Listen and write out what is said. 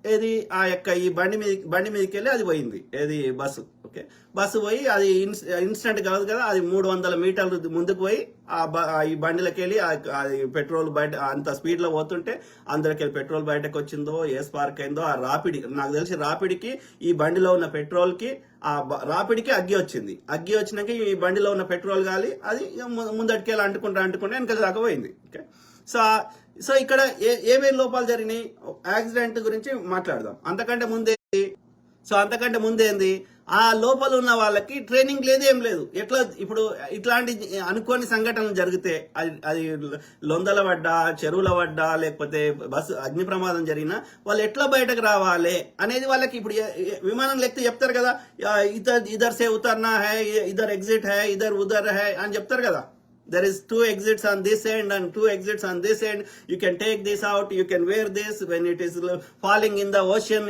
ఏది ఆ యొక్క ఈ బండి మీదకి వెళ్ళి అది పోయింది, ఏది బస్సు. ఓకే, బస్సు పోయి అది ఇన్స్టెంట్ కాదు కదా, అది 300 మీటర్లు ముందుకు పోయి ఈ బండిలోకి వెళ్ళి అది పెట్రోల్ బయట అంత స్పీడ్ లో పోతుంటే అందరికి పెట్రోల్ బయటకు వచ్చిందో, ఏ స్పార్క్ అయిందో, ఆ రాపిడి, నాకు తెలిసి రాపిడికి ఈ బండిలో ఉన్న పెట్రోల్ కి ఆ రాపిడికి అగ్గి వచ్చింది. అగ్గి వచ్చినాక ఈ బండిలో ఉన్న పెట్రోల్ గాలి అది ముందటికెళ్ళి అంటుకుంటా వెనక దాకా పోయింది. ఓకే, సో ఇక్కడ ఏమేమి లోపాలు జరిగినాయి, యాక్సిడెంట్ గురించి మాట్లాడదాం. అంతకంటే ముందేంది, ఆ లోపల ఉన్న వాళ్ళకి ట్రైనింగ్ లేదు, ఏం లేదు. ఇప్పుడు ఇట్లాంటి అనుకోని సంఘటనలు జరిగితే అది లొందల పడ్డా, చెరువుల పడ్డా, లేకపోతే బస్సు అగ్ని ప్రమాదం జరిగినా వాళ్ళు ఎట్లా బయటకు రావాలి అనేది వాళ్ళకి ఇప్పుడు విమానం లెక్కితే చెప్తారు కదా, ఇదర్ సే ఉతర్నా హై, ఇదర్ ఎగ్జిట్ హై, ఇదర్ ఉదర్ హై అని చెప్తారు కదా. There is 2 exits on this end and 2 exits on this end. You can take this out. You can wear this when it is falling in the ocean.